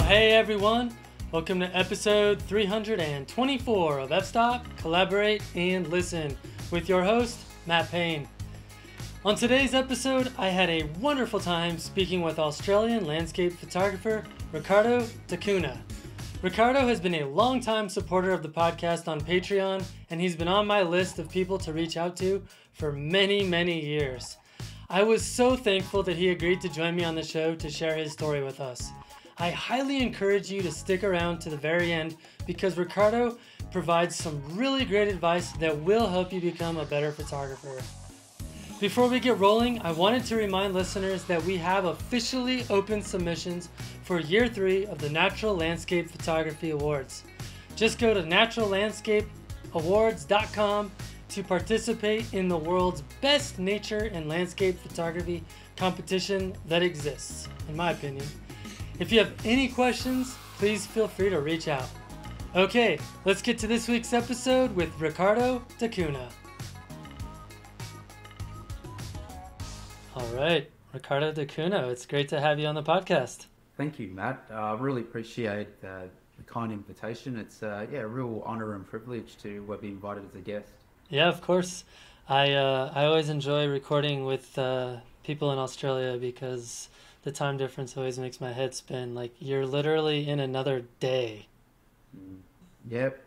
Hey everyone, welcome to episode 324 of F-Stop, Collaborate, and Listen with your host, Matt Payne. On today's episode, I had a wonderful time speaking with Australian landscape photographer Ricardo Da Cunha. Ricardo has been a longtime supporter of the podcast on Patreon, and he's been on my list of people to reach out to for many, many years. I was so thankful that he agreed to join me on the show to share his story with us. I highly encourage you to stick around to the very end because Ricardo provides some really great advice that will help you become a better photographer. Before we get rolling, I wanted to remind listeners that we have officially opened submissions for Year 3 of the Natural Landscape Photography Awards. Just go to naturallandscapeawards.com to participate in the world's best nature and landscape photography competition that exists, in my opinion. If you have any questions, please feel free to reach out. Okay, let's get to this week's episode with Ricardo Da Cunha. All right, Ricardo Da Cunha, it's great to have you on the podcast. Thank you, Matt. I really appreciate the kind invitation. It's a real honor and privilege to be invited as a guest. Yeah, of course. I always enjoy recording with people in Australia because the time difference always makes my head spin. Like, you're literally in another day. Yep.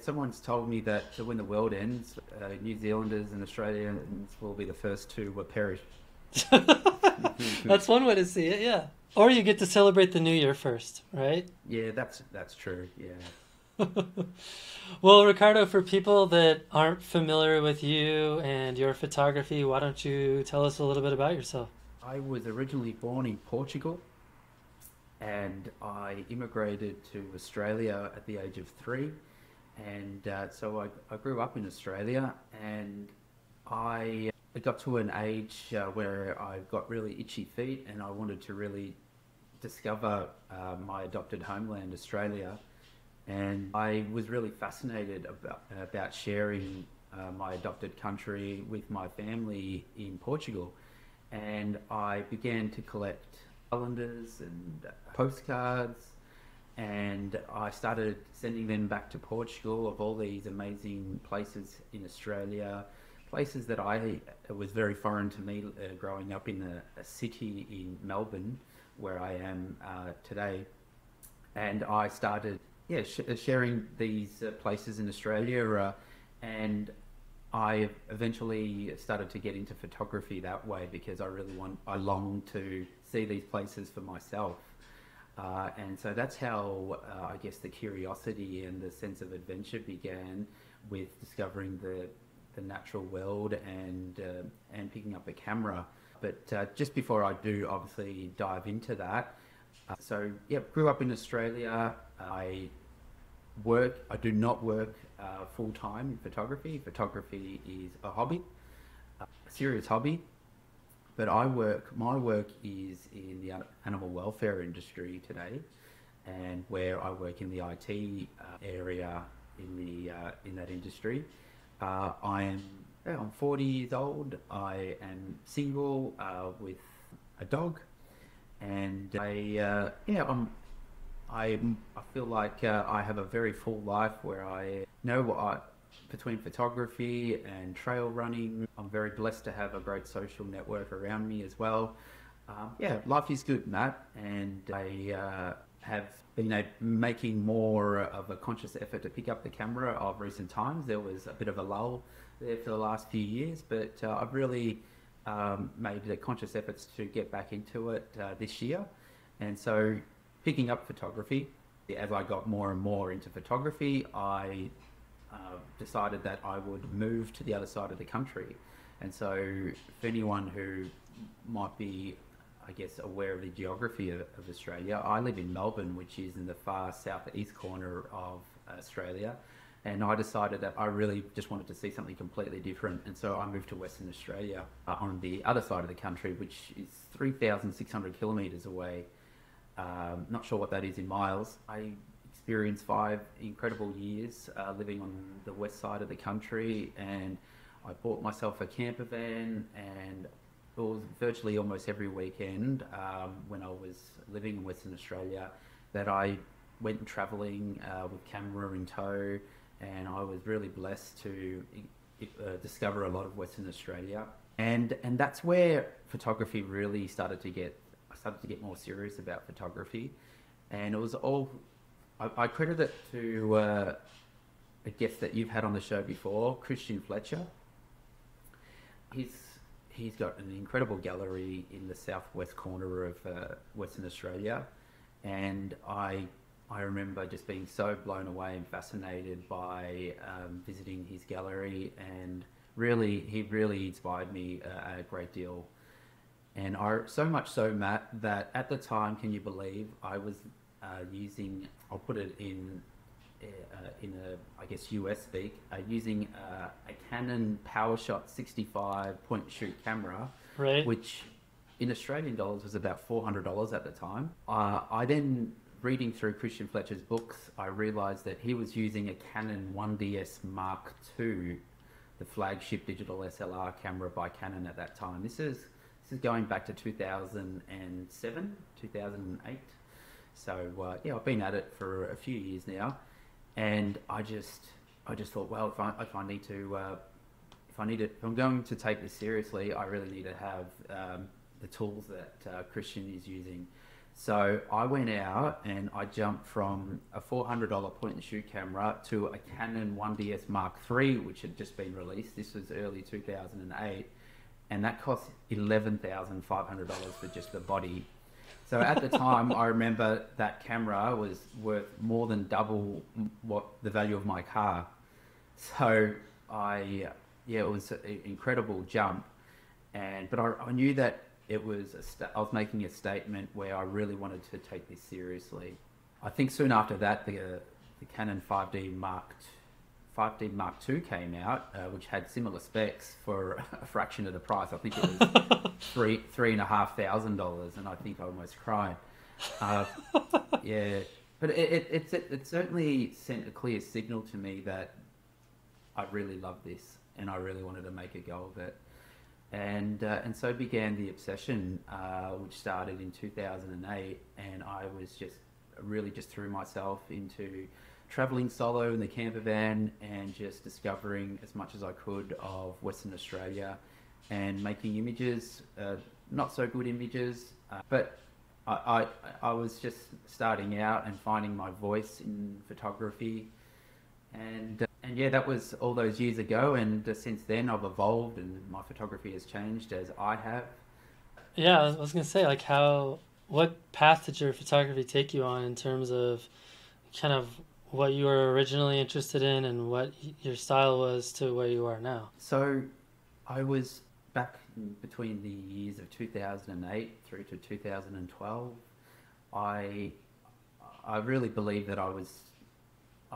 Someone's told me that when the world ends, New Zealanders and Australians will be the first to perish. That's one way to see it, yeah. Or you get to celebrate the new year first, right? Yeah, that's true, yeah. Well, Ricardo, for people that aren't familiar with you and your photography, why don't you tell us a little bit about yourself? I was originally born in Portugal and I immigrated to Australia at the age of 3. And so I grew up in Australia, and I got to an age where I got really itchy feet and I wanted to really discover my adopted homeland, Australia. And I was really fascinated about sharing my adopted country with my family in Portugal. And I began to collect calendars and postcards, and I started sending them back to Portugal of all these amazing places in Australia, places that was very foreign to me growing up in a city in Melbourne, where I am today. And I started sharing these places in Australia, and I eventually started to get into photography that way because I longed to see these places for myself. And so that's how I guess the curiosity and the sense of adventure began, with discovering the natural world and picking up a camera. But just before I do obviously dive into that, grew up in Australia. I do not work full-time in photography. Photography is a hobby, a serious hobby. But my work is in the animal welfare industry today, and where I work in the IT area in that industry. I'm 40 years old. I am single with a dog, and I feel like I have a very full life where I know between photography and trail running, I'm very blessed to have a great social network around me as well. Life is good, Matt, and I have been making more of a conscious effort to pick up the camera of recent times. There was a bit of a lull there for the last few years, but I've really made the conscious efforts to get back into it this year. And so picking up photography, as I got more and more into photography, I decided that I would move to the other side of the country. And so for anyone who might be, I guess, aware of the geography of Australia, I live in Melbourne, which is in the far southeast corner of Australia. And I decided that I really just wanted to see something completely different. And so I moved to Western Australia on the other side of the country, which is 3,600 kilometres away. Not sure what that is in miles. I experienced 5 incredible years living on the west side of the country, and I bought myself a camper van, and it was virtually almost every weekend when I was living in Western Australia, that I went traveling with camera in tow, and I was really blessed to discover a lot of Western Australia. And that's where photography really started to get. I started to get more serious about photography, and it was all. I credit it to a guest that you've had on the show before, Christian Fletcher. He's he's got an incredible gallery in the southwest corner of Western Australia, and I remember just being so blown away and fascinated by visiting his gallery, and he really inspired me a great deal. And so much so, Matt, that at the time, can you believe I was using? I'll put it in a, I guess, US speak, using a Canon PowerShot 65 point and shoot camera, Right. which in Australian dollars was about $400 at the time. I then, reading through Christian Fletcher's books, I realised that he was using a Canon 1DS Mark II, the flagship digital SLR camera by Canon at that time. This is going back to 2007, 2008. So yeah, I've been at it for a few years now, and I just thought, well, if I'm going to take this seriously, I really need to have the tools that Christian is using. So I went out and I jumped from a $400 point and shoot camera to a Canon 1DS Mark III, which had just been released. This was early 2008, and that cost $11,500 for just the body. So at the time, I remember that camera was worth more than double what the value of my car. So it was an incredible jump, but I knew that it was I was making a statement where I really wanted to take this seriously. I think soon after that, the Canon 5D Mark II came out, which had similar specs for a fraction of the price. I think it was $3,500, and I think I almost cried. Yeah, but it certainly sent a clear signal to me that I really loved this, and I really wanted to make a go of it. And so began the obsession, which started in 2008, and I was just threw myself into travelling solo in the camper van and just discovering as much as I could of Western Australia and making images, not so good images, but I was just starting out and finding my voice in photography, and yeah, that was all those years ago, and since then I've evolved and my photography has changed as I have. Yeah, I was gonna say, like, what path did your photography take you on in terms of kind of what you were originally interested in and what your style was to where you are now? So I was back between the years of 2008 through to 2012. I really believe that I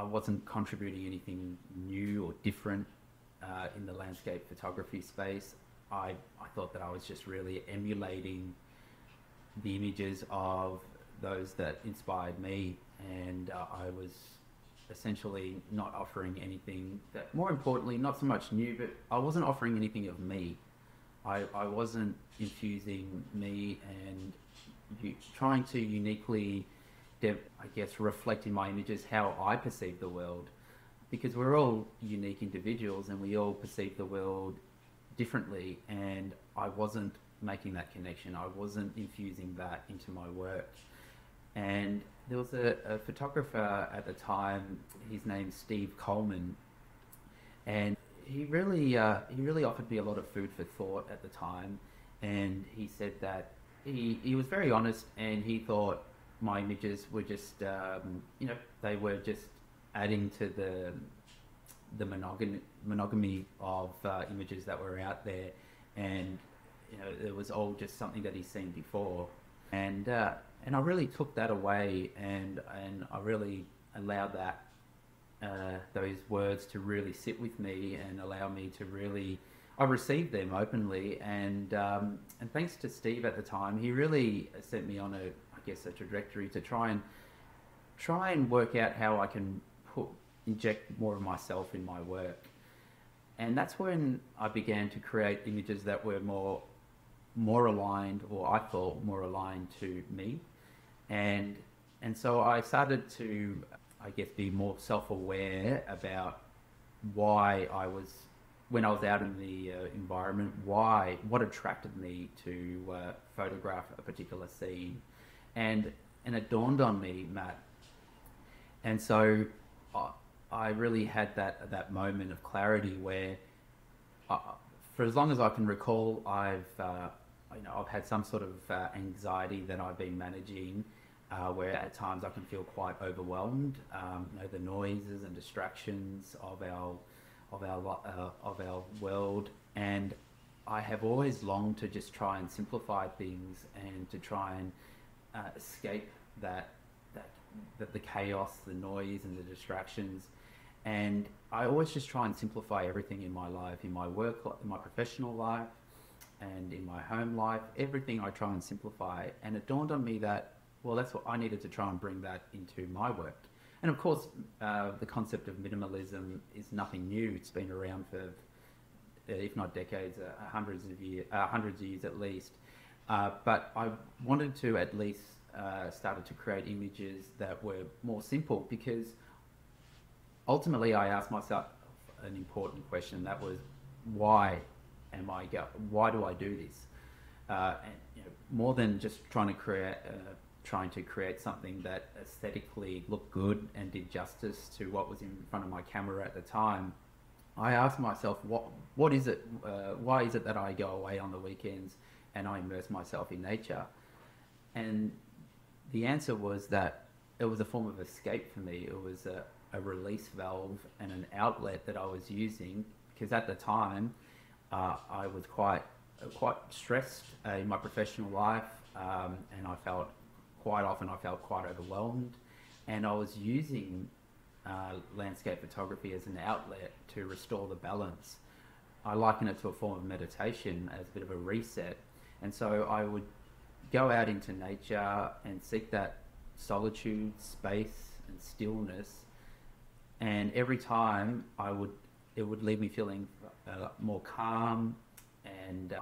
wasn't contributing anything new or different in the landscape photography space. I thought that I was just really emulating the images of those that inspired me, and I was essentially not offering anything that, more importantly, not so much new, but I wasn't offering anything of me. I wasn't infusing me and trying to uniquely, I guess, reflect in my images how I perceive the world, because we're all unique individuals and we all perceive the world differently, and I wasn't making that connection. I wasn't infusing that into my work. And there was a photographer at the time, his name's Steve Coleman, and he really offered me a lot of food for thought at the time. And he said that he was very honest, and he thought my images were just they were just adding to the monogamy of images that were out there, and it was all just something that he's seen before. And I really took that away, and I really allowed that those words to really sit with me and allow me to really. I received them openly, and thanks to Steve at the time, he really sent me on a trajectory to try and work out how I can inject more of myself in my work. And that's when I began to create images that were more aligned, or I thought more aligned to me. And And so I started to, I guess, be more self-aware about why I was, when I was out in the environment, what attracted me to photograph a particular scene. And, and it dawned on me, Matt. And so I, I really had that moment of clarity where, uh, for as long as I can recall, I've had some sort of anxiety that I've been managing, where at times I can feel quite overwhelmed. The noises and distractions of our world, and I have always longed to just try and simplify things and to try and escape that the chaos, the noise, and the distractions. And I always just try and simplify everything in my life, in my work, in my professional life, and in my home life. Everything I try and simplify. And it dawned on me that, well, that's what I needed to try and bring that into my work. And of course, the concept of minimalism is nothing new. It's been around for, if not decades, hundreds of years at least. But I wanted to at least started to create images that were more simple, because ultimately I asked myself an important question. That was, why why do I do this? And more than just trying to create something that aesthetically looked good and did justice to what was in front of my camera at the time, I asked myself, what is it? Why is it that I go away on the weekends and I immerse myself in nature? And the answer was that it was a form of escape for me. It was a release valve and an outlet that I was using, because at the time I was quite stressed in my professional life, and I felt quite overwhelmed, and I was using landscape photography as an outlet to restore the balance. I liken it to a form of meditation, as a bit of a reset. And so I would go out into nature and seek that solitude, space, and stillness. And every time it would leave me feeling more calm, and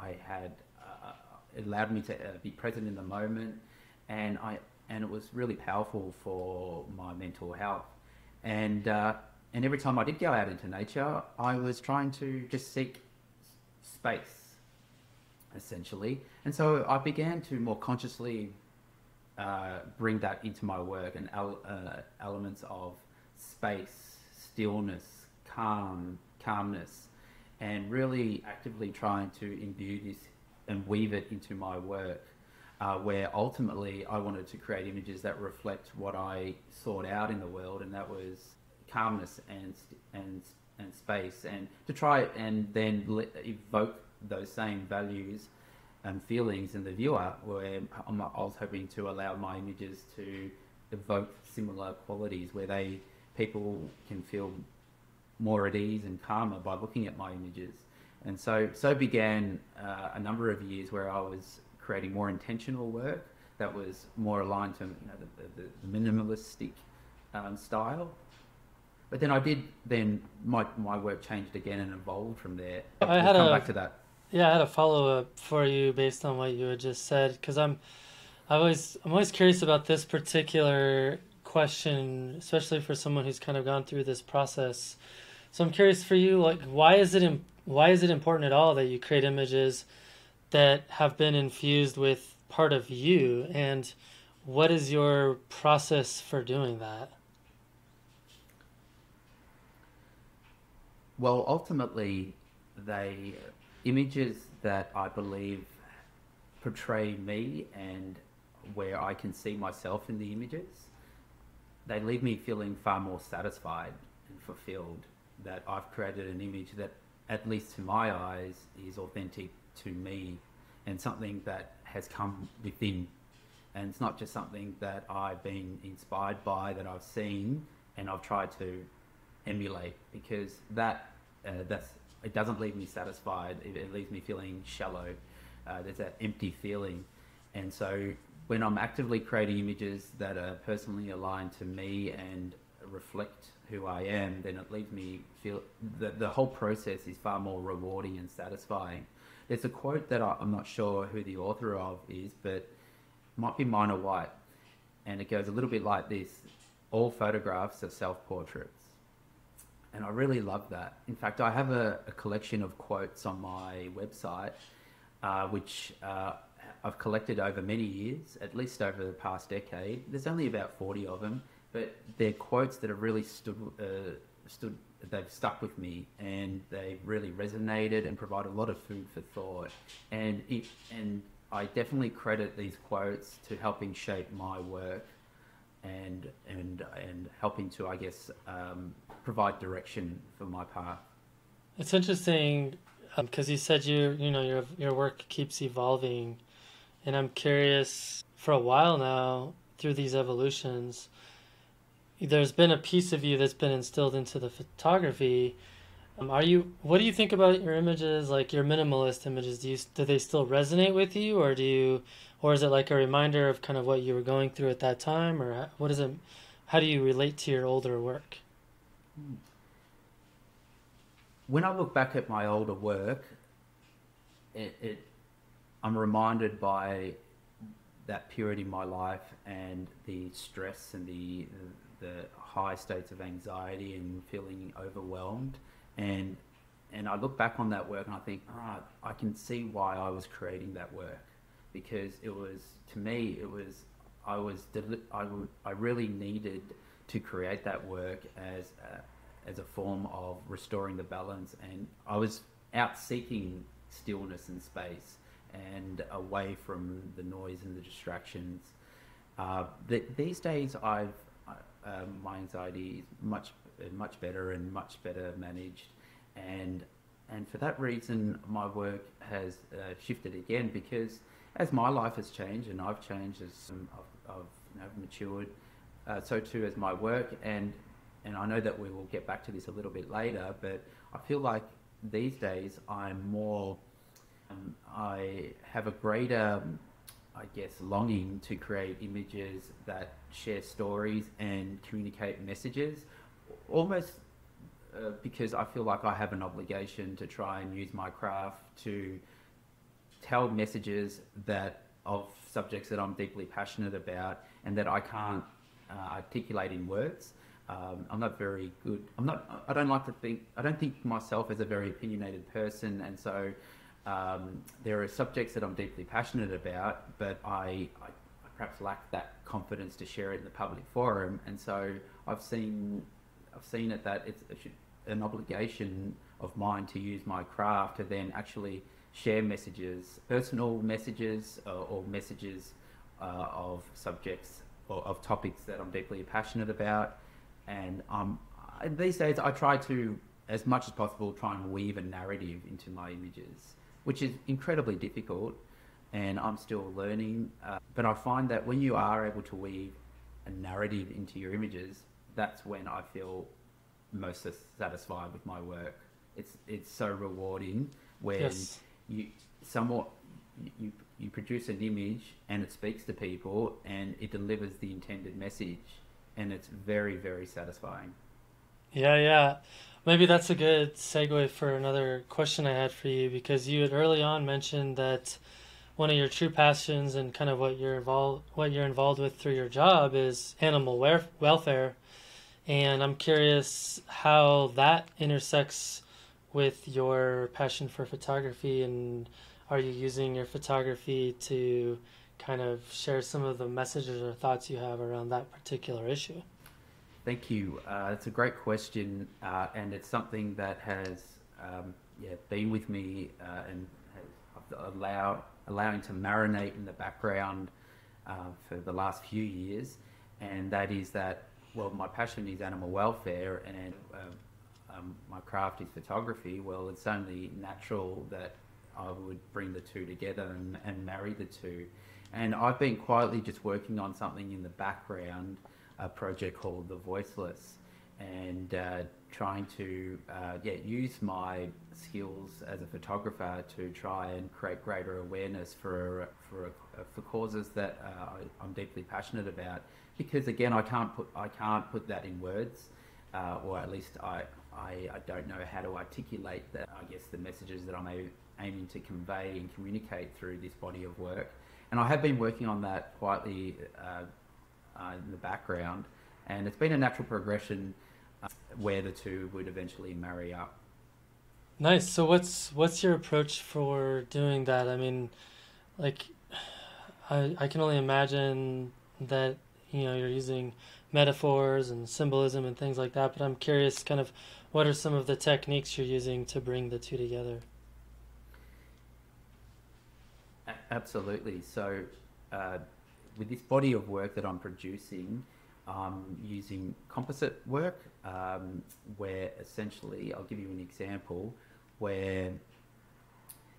it allowed me to be present in the moment, and it was really powerful for my mental health. And every time I did go out into nature, I was trying to just seek space, essentially. And so I began to more consciously bring that into my work, and elements of space, stillness, calmness, and really actively trying to imbue this and weave it into my work, where ultimately I wanted to create images that reflect what I sought out in the world, and that was calmness and space, and to try and then evoke those same values and feelings in the viewer, where I was hoping to allow my images to evoke similar qualities, where people can feel more at ease and calmer by looking at my images. And so began a number of years where I was creating more intentional work that was more aligned to the minimalistic style. But then my work changed again and evolved from there. We'll come back to that. Yeah, I had a follow-up for you based on what you had just said, because I'm always curious about this particular question, especially for someone who's kind of gone through this process. So I'm curious for you, like, why is it important at all that you create images that have been infused with part of you, and what is your process for doing that? Well, ultimately, images that I believe portray me and where I can see myself in the images, they leave me feeling far more satisfied and fulfilled, that I've created an image that, at least to my eyes, is authentic to me and something that has come within. And it's not just something that I've been inspired by, that I've seen and I've tried to emulate, because it doesn't leave me satisfied. It leaves me feeling shallow. There's that empty feeling. And so when I'm actively creating images that are personally aligned to me and reflect who I am, then it leaves me feel that the whole process is far more rewarding and satisfying. There's a quote that I'm not sure who the author of is, but it might be Minor White. and it goes a little bit like this: all photographs are self-portraits. And I really love that. In fact, I have a collection of quotes on my website, which I've collected over many years, at least over the past decade. There's only about 40 of them, but they're quotes that have really they've stuck with me, and they've really resonated and provide a lot of food for thought. And I definitely credit these quotes to helping shape my work and helping to, I guess, provide direction for my path. It's interesting because you said your work keeps evolving, and I'm curious. For a while now, through these evolutions, there's been a piece of you that's been instilled into the photography. What do you think about your images, like your minimalist images? Do they still resonate with you, or is it like a reminder of kind of what you were going through at that time, or what is it? How do you relate to your older work? When I look back at my older work, I'm reminded by that period in my life and the stress and the high states of anxiety and feeling overwhelmed, and I look back on that work and I think, I can see why I was creating that work, because it was, to me, it was, I really needed to create that work as a form of restoring the balance, and I was out seeking stillness and space and away from the noise and the distractions. These days, my anxiety is much better and much better managed, and for that reason, my work has shifted again, because as my life has changed and I've changed, as I've matured, so too has my work, and I know that we will get back to this a little bit later, but I feel like these days I'm more, I have a greater, I guess, longing to create images that share stories and communicate messages, almost because I feel like I have an obligation to try and use my craft to tell messages of subjects that I'm deeply passionate about and that I can't articulate in words. I'm not very good. I don't think myself as a very opinionated person, and so there are subjects that I'm deeply passionate about, but I perhaps lack that confidence to share it in the public forum, and so I've seen it that it's an obligation of mine to use my craft to then actually share messages, personal messages, or messages of subjects or of topics that I'm deeply passionate about. And these days I try to, as much as possible, try and weave a narrative into my images, which is incredibly difficult, and I'm still learning. But I find that when you are able to weave a narrative into your images, that's when I feel most satisfied with my work. It's so rewarding when Yes. you produce an image and it speaks to people and it delivers the intended message, and it's very, very satisfying. Yeah, yeah. Maybe that's a good segue for another question I had for you, because you had early on mentioned that one of your true passions and kind of what you're involved with through your job is animal welfare, and I'm curious how that intersects with your passion for photography, and are you using your photography to kind of share some of the messages or thoughts you have around that particular issue? Thank you. It's a great question, and it's something that has been with me and has allowing to marinate in the background for the last few years. And that is that, well, my passion is animal welfare, and my craft is photography. Well, it's only natural that I would bring the two together and marry the two. And I've been quietly just working on something in the background, a project called The Voiceless, and trying to use my skills as a photographer to try and create greater awareness for causes that I'm deeply passionate about. Because again, I can't put that in words, or at least I don't know how to articulate that. I guess the messages that I'm aiming to convey and communicate through this body of work. And I have been working on that quietly in the background, and it's been a natural progression where the two would eventually marry up. Nice. So what's your approach for doing that? I mean, like I can only imagine that you're using metaphors and symbolism and things like that, but I'm curious kind of what are some of the techniques you're using to bring the two together? Absolutely. So, uh, with this body of work that I'm producing, I'm using composite work, where essentially, I'll give you an example, where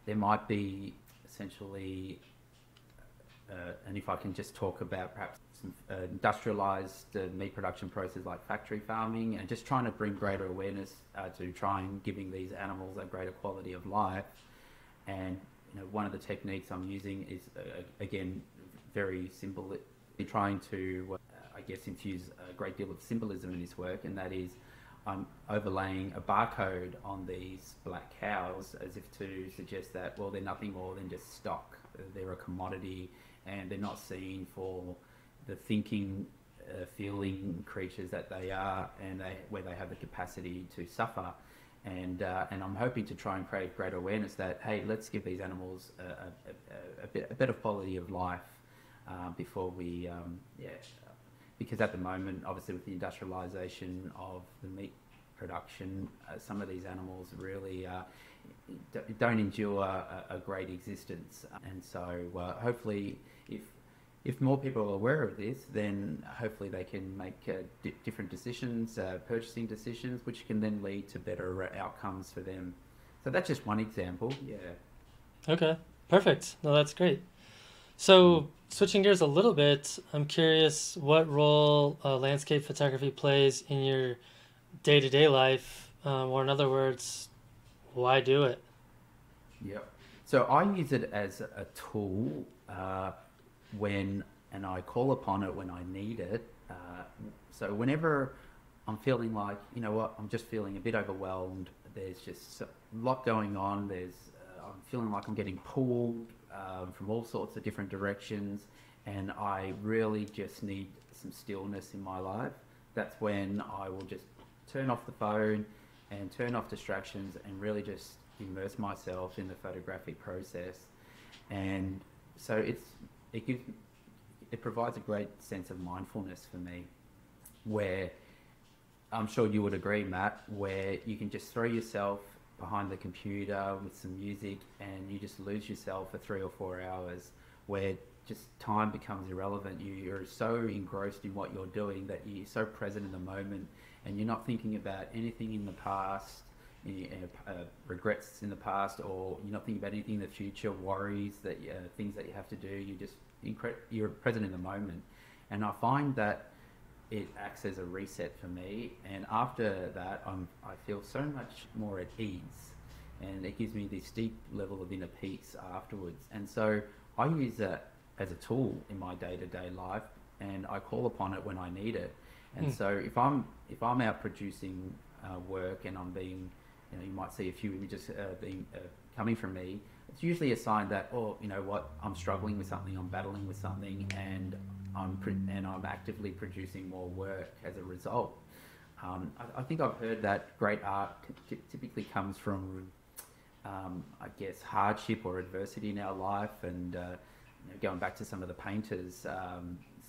there might be essentially, and if I can just talk about perhaps some industrialized meat production process like factory farming, and just trying to bring greater awareness to try and giving these animals a greater quality of life. And one of the techniques I'm using is again very simple, trying to I guess infuse a great deal of symbolism in this work, and that is I'm overlaying a barcode on these black cows as if to suggest that, well, they're nothing more than just stock. They're a commodity, and they're not seen for the thinking, feeling creatures that they are, and where they have the capacity to suffer. And I'm hoping to try and create greater awareness that, hey, let's give these animals a better quality of life before we, because at the moment, obviously with the industrialization of the meat production, some of these animals really don't endure a great existence. And so hopefully if more people are aware of this, then hopefully they can make different decisions, purchasing decisions, which can then lead to better outcomes for them. So that's just one example. Yeah. Okay, perfect. No, that's great. So, switching gears a little bit, I'm curious what role landscape photography plays in your day-to-day life, or in other words, why do it? Yep. So I use it as a tool when, and I call upon it when I need it. So whenever I'm feeling like, I'm just feeling a bit overwhelmed. There's just a lot going on. I'm feeling like I'm getting pulled from all sorts of different directions, and I really just need some stillness in my life. That's when I will just turn off the phone and turn off distractions and really just immerse myself in the photographic process. And so it provides a great sense of mindfulness for me, where I'm sure you would agree, Matt, where you can just throw yourself behind the computer with some music and you just lose yourself for 3 or 4 hours, where just time becomes irrelevant. You're so engrossed in what you're doing that you're so present in the moment, and you're not thinking about anything in the past, regrets in the past, or you're not thinking about anything in the future, worries, things that you have to do. You're present in the moment, and I find that it acts as a reset for me. And after that, I feel so much more at ease, and it gives me this deep level of inner peace afterwards. And so I use that as a tool in my day-to-day life, and I call upon it when I need it. And so if I'm out producing work and I'm being, you might see a few images coming from me, it's usually a sign that, oh, I'm struggling with something, I'm battling with something, and I'm actively producing more work as a result. I think I've heard that great art typically comes from, I guess, hardship or adversity in our life, and going back to some of the painters,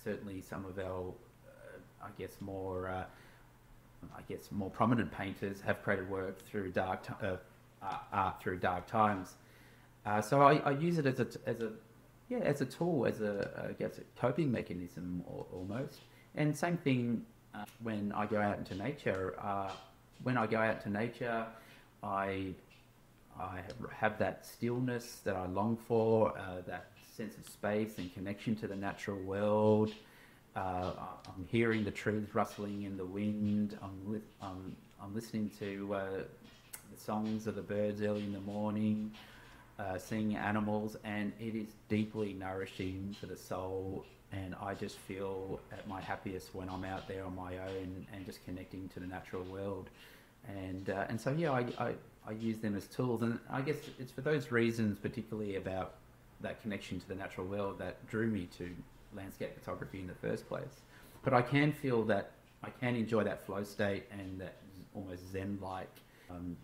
certainly some of our, more prominent painters have created work through art through dark times. So I use it as a tool, as a coping mechanism almost. And same thing when I go out into nature. I have that stillness that I long for, that sense of space and connection to the natural world. I'm hearing the trees rustling in the wind. I'm listening to the songs of the birds early in the morning, seeing animals, and it is deeply nourishing for the soul. And I just feel at my happiest when I'm out there on my own and just connecting to the natural world. And so I use them as tools, and I guess it's for those reasons, particularly about that connection to the natural world, that drew me to landscape photography in the first place. but I can feel that I can enjoy that flow state and that almost zen-like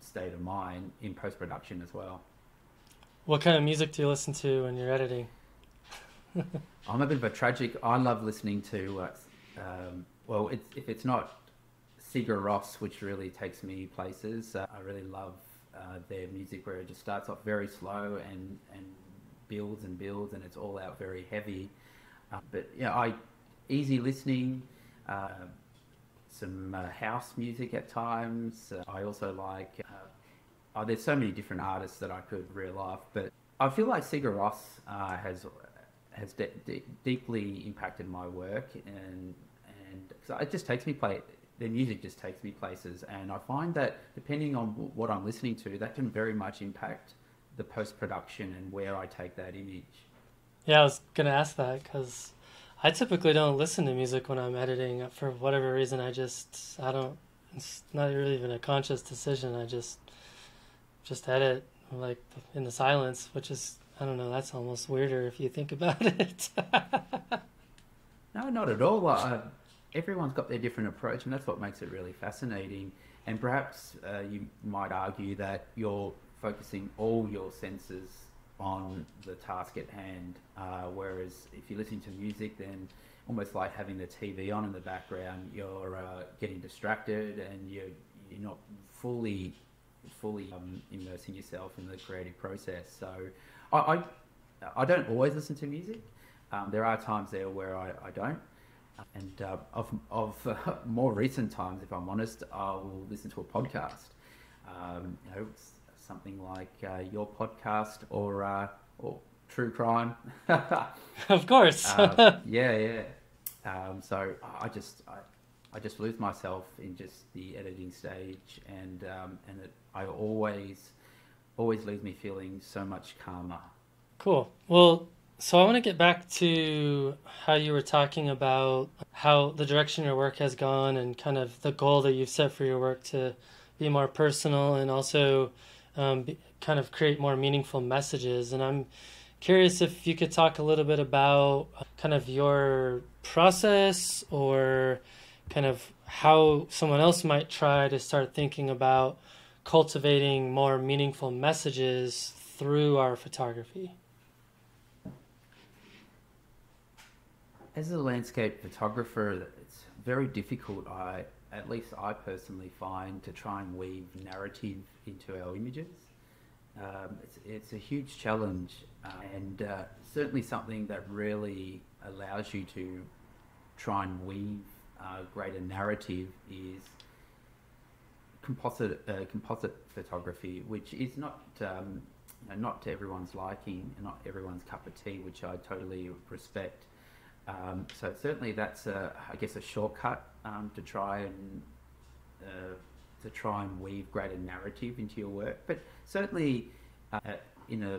state of mind in post-production as well. What kind of music do you listen to when you're editing? I'm a bit of a tragic. I love listening to, if it's not Sigur Rós, which really takes me places. I really love their music where it just starts off very slow and builds and builds, and it's all out very heavy. But yeah, easy listening, some house music at times. I also like. There's so many different artists that I could reel off, but I feel like Sigur Rós has deeply impacted my work, and it just takes me their music just takes me places, and I find that depending on what I'm listening to, that can very much impact the post-production and where I take that image. Yeah, I was gonna ask that because I typically don't listen to music when I'm editing for whatever reason. I don't. It's not really even a conscious decision. I just edit like in the silence, which is, I don't know. That's almost weirder if you think about it. No, not at all. Everyone's got their different approach, and that's what makes it really fascinating. And perhaps you might argue that you're focusing all your senses on the task at hand, whereas if you're listening to music, then almost like having the TV on in the background, you're getting distracted, and you're not fully immersing yourself in the creative process. So I don't always listen to music. There are times there where I don't. And of more recent times, if I'm honest, I will listen to a podcast. Something like your podcast or true crime. Of course. Yeah. So I just lose myself in just the editing stage, and I always leaves me feeling so much calmer. Cool. Well, so I want to get back to how you were talking about how the direction your work has gone and kind of the goal that you've set for your work to be more personal and also kind of create more meaningful messages. And I'm curious if you could talk a little bit about kind of your process or kind of how someone else might try to start thinking about cultivating more meaningful messages through our photography. As a landscape photographer, it's very difficult, at least I personally find, to try and weave narrative into our images. It's a huge challenge, and certainly something that really allows you to try and weave greater narrative is composite photography, which is not to everyone's liking and not everyone's cup of tea, which I totally respect. So certainly that's I guess a shortcut to try and weave greater narrative into your work. But certainly in a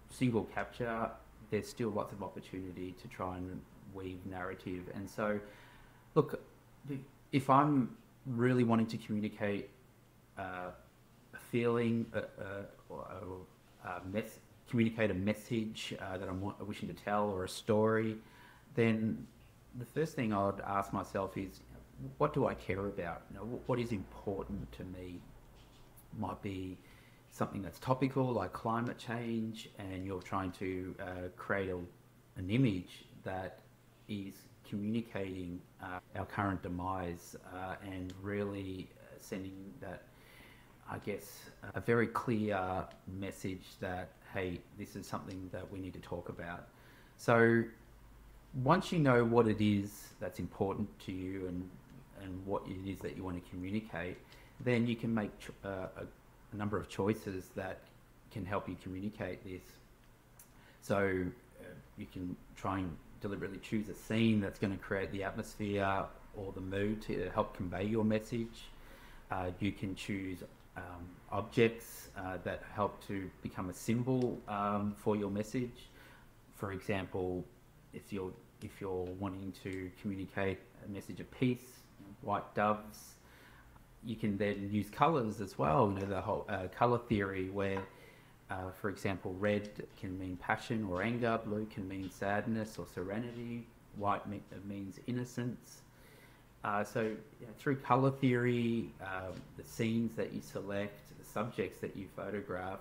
single capture, there's still lots of opportunity to try and weave narrative. And so, look, if I'm really wanting to communicate a feeling, communicate a message that I'm wishing to tell, or a story, then the first thing I would ask myself is, what do I care about? What is important to me? Might be something that's topical, like climate change, and you're trying to create an image that is communicating our current demise and really sending that, I guess, a very clear message that, hey, this is something that we need to talk about. So once you know what it is that's important to you and what it is that you want to communicate, then you can make a number of choices that can help you communicate this. So you can try and deliberately choose a scene that's going to create the atmosphere or the mood to help convey your message. You can choose objects that help to become a symbol for your message. For example, if you're wanting to communicate a message of peace, white doves, you can then use colours as well. The whole colour theory, where, for example, red can mean passion or anger, blue can mean sadness or serenity, means innocence. Through color theory, the scenes that you select, the subjects that you photograph,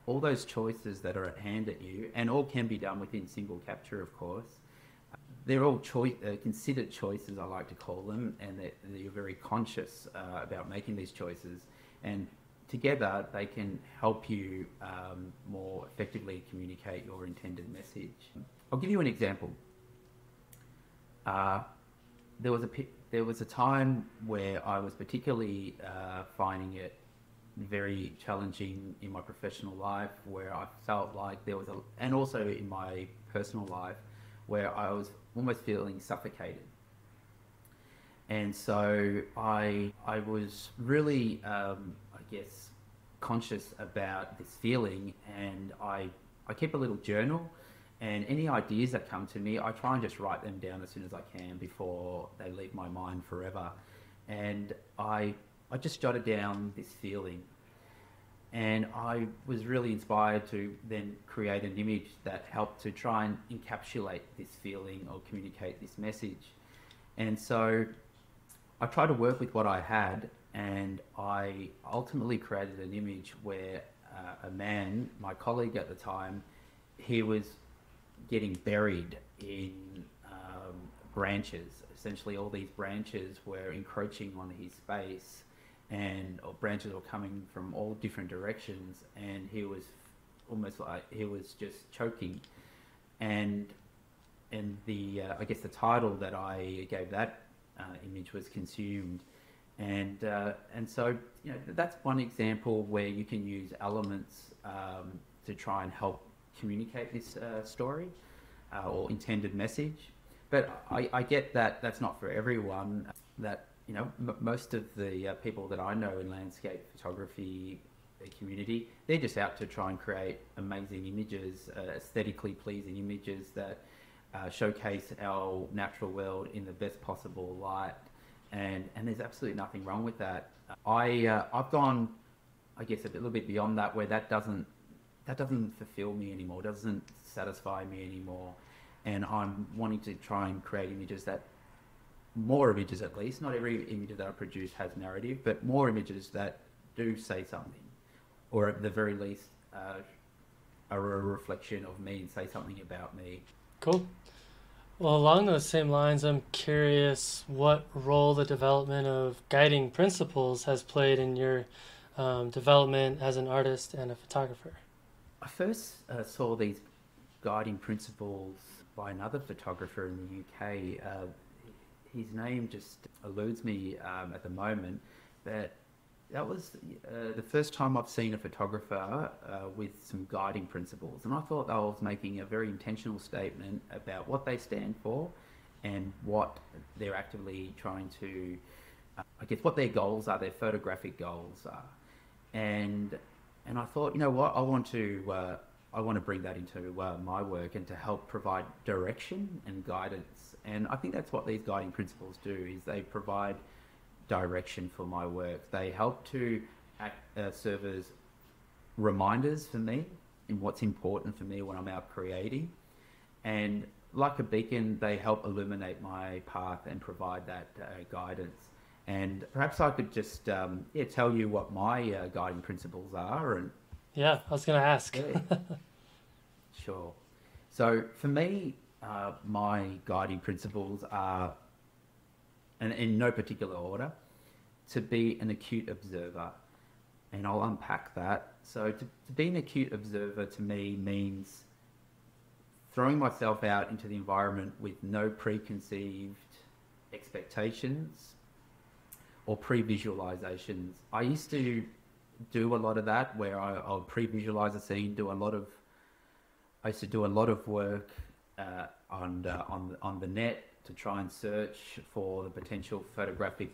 all those choices that are at hand at you, and all can be done within single capture, of course. They're all considered choices, I like to call them, and that you're very conscious about making these choices. And together, they can help you more effectively communicate your intended message. I'll give you an example. There was a time where I was particularly finding it very challenging in my professional life, where I felt like there was and also in my personal life, where I was almost feeling suffocated. And so I was really, conscious about this feeling, and I keep a little journal, and any ideas that come to me, I try and just write them down as soon as I can before they leave my mind forever. And I just jotted down this feeling, and I was really inspired to then create an image that helped to try and encapsulate this feeling or communicate this message. And so I tried to work with what I had, and I ultimately created an image where a man, my colleague at the time, he was getting buried in branches. Essentially, all these branches were encroaching on his space, or branches were coming from all different directions, and he was almost like he was just choking. And the the title that I gave that image was "Consumed." And so that's one example where you can use elements to try and help communicate this story or intended message. But I get that that's not for everyone. That most of the people that I know in landscape photography community, they're just out to try and create amazing images, aesthetically pleasing images that showcase our natural world in the best possible light. And there's absolutely nothing wrong with that. I've gone, I guess, a little bit beyond that, where that doesn't fulfill me anymore, doesn't satisfy me anymore, and I'm wanting to try and create more images at least. Not every image that I produce has narrative, but more images that do say something, or at the very least are a reflection of me and say something about me. Cool. Well, along those same lines, I'm curious what role the development of guiding principles has played in your development as an artist and a photographer. I first saw these guiding principles by another photographer in the UK. His name just eludes me at the moment, but that was the first time I've seen a photographer with some guiding principles, and I thought I was making a very intentional statement about what they stand for and what they're actively trying to, what their goals are, their photographic goals are. And I thought, what, I want to bring that into my work and to help provide direction and guidance. And I think that's what these guiding principles do, is they provide direction for my work. They help to serve as reminders for me in what's important for me when I'm out creating. And like a beacon, they help illuminate my path and provide that guidance. And perhaps I could just tell you what my guiding principles are. And yeah, I was going to ask. Yeah. Sure. So for me, my guiding principles are, and in no particular order, to be an acute observer. And I'll unpack that. So to be an acute observer to me means throwing myself out into the environment with no preconceived expectations or pre-visualizations. I used to do a lot of that, where I'll pre-visualize a scene, I used to do a lot of work on the net to try and search for the potential photographic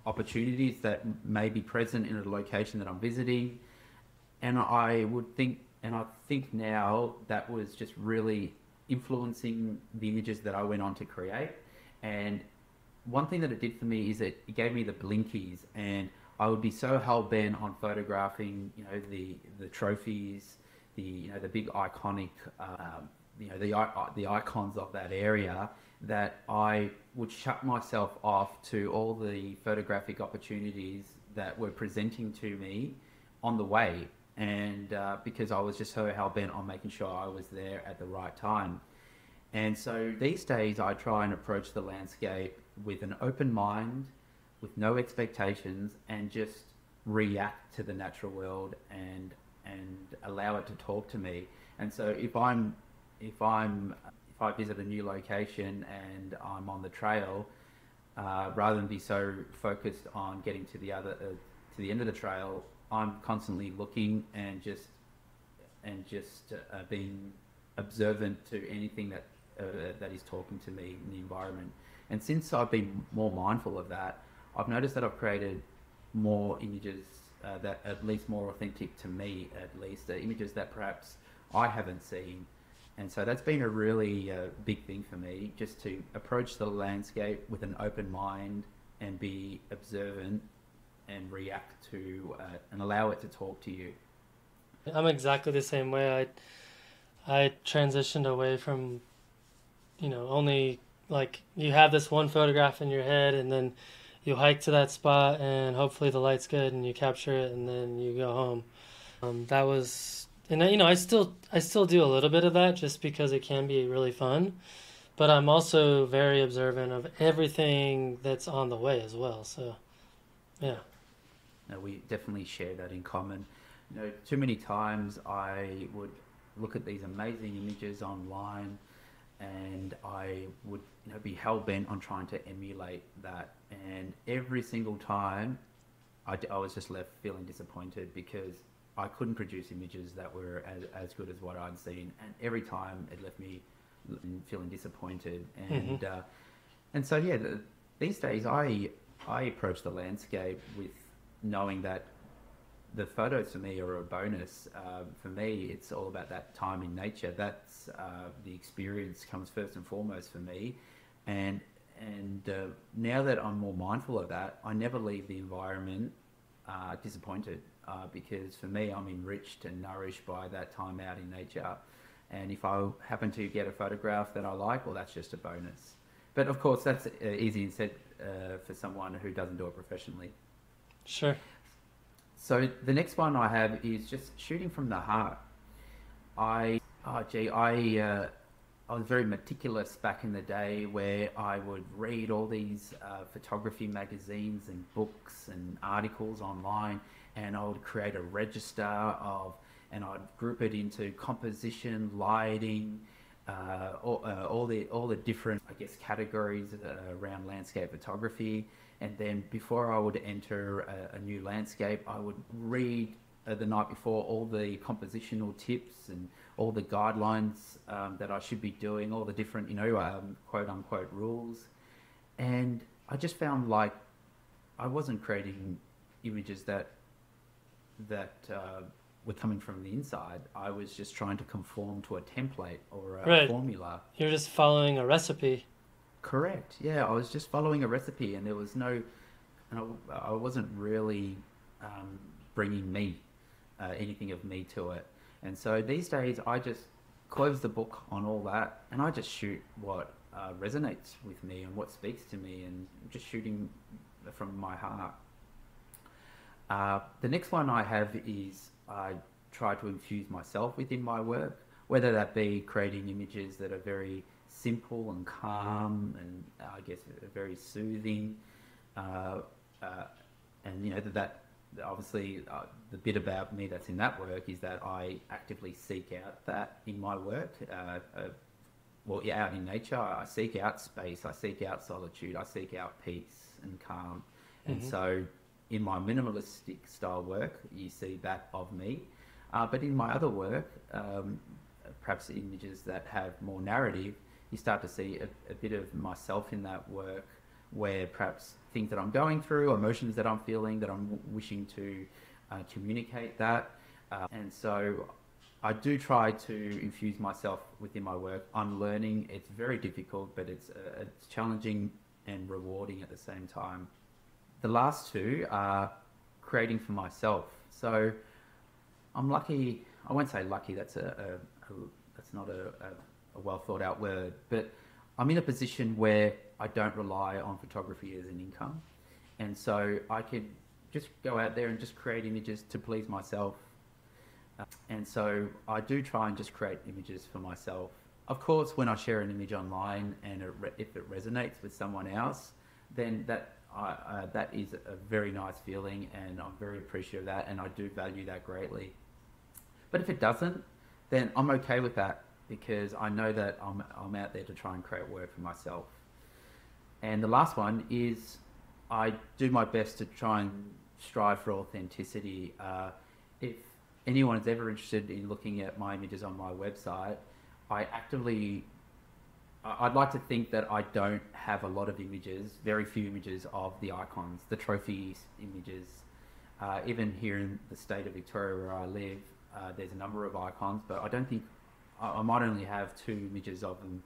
opportunities that may be present in a location that I'm visiting. And I think now that was just really influencing the images that I went on to create. And one thing that it did for me is it gave me the blinkies, and I would be so hell-bent on photographing, the trophies, the big iconic, the icons of that area, that I would shut myself off to all the photographic opportunities that were presenting to me on the way. And because I was just so hell bent on making sure I was there at the right time. And so these days I try and approach the landscape with an open mind, with no expectations, and just react to the natural world and allow it to talk to me. And so if I visit a new location and I'm on the trail, rather than be so focused on getting to the end of the trail, I'm constantly looking and just being observant to anything that is talking to me in the environment. And since I've been more mindful of that, I've noticed that I've created more images that at least more authentic to me, at least images that perhaps I haven't seen. And so that's been a really big thing for me, just to approach the landscape with an open mind and be observant and react to and allow it to talk to you. I'm exactly the same way. I transitioned away from, only like you have this one photograph in your head and then you hike to that spot and hopefully the light's good and you capture it and then you go home. That was, and I still do a little bit of that just because it can be really fun, but I'm also very observant of everything that's on the way as well. So, yeah. No, we definitely share that in common. Too many times I would look at these amazing images online and I would be hell bent on trying to emulate that. And every single time I was just left feeling disappointed because I couldn't produce images that were as good as what I'd seen. And every time it left me feeling disappointed. And so, yeah, these days I approach the landscape with knowing that the photos for me are a bonus. For me, it's all about that time in nature. That's the experience comes first and foremost for me. And now that I'm more mindful of that, I never leave the environment disappointed because for me, I'm enriched and nourished by that time out in nature. And if I happen to get a photograph that I like, well, that's just a bonus. But of course, that's easy said for someone who doesn't do it professionally. Sure. So the next one I have is just shooting from the heart. I was very meticulous back in the day where I would read all these photography magazines and books and articles online, and I would create a register and I'd group it into composition, lighting, all the different, I guess, categories around landscape photography. And then before I would enter a new landscape, I would read the night before all the compositional tips and all the guidelines that I should be doing, all the different, quote unquote rules. And I just found like I wasn't creating images that were coming from the inside. I was just trying to conform to a template or a formula. You're just following a recipe. Correct. Yeah, I was just following a recipe, and there was no, and I wasn't really bringing anything of me to it. And so these days, I just close the book on all that, and I just shoot what resonates with me and what speaks to me, and just shooting from my heart. The next one I have is I try to infuse myself within my work, whether that be creating images that are very simple and calm and I guess very soothing, and that obviously the bit about me that's in that work is that I actively seek out that in my work. Out in nature, I seek out space, I seek out solitude, I seek out peace and calm. And so in my minimalistic style work, you see that of me. But in my other work, perhaps images that have more narrative, you start to see a bit of myself in that work, where perhaps things that I'm going through, emotions that I'm feeling, that I'm wishing to communicate that. And so I do try to infuse myself within my work. I'm learning. It's very difficult, but it's challenging and rewarding at the same time. The last two are creating for myself. So I'm lucky. I won't say lucky. That's not a well thought out word, but I'm in a position where I don't rely on photography as an income, and so I could just go out there and just create images to please myself. And so I do try and just create images for myself. Of course, when I share an image online and if it resonates with someone else, then that is a very nice feeling, and I'm very appreciative of that, and I do value that greatly. But if it doesn't, then I'm okay with that, because I know that I'm out there to try and create work for myself. And the last one is I do my best to try and strive for authenticity. If anyone is ever interested in looking at my images on my website, I'd like to think that I don't have a lot of images, very few images of the icons, the trophy images. Even here in the state of Victoria where I live, there's a number of icons, but I don't think, I might only have 2 images of them.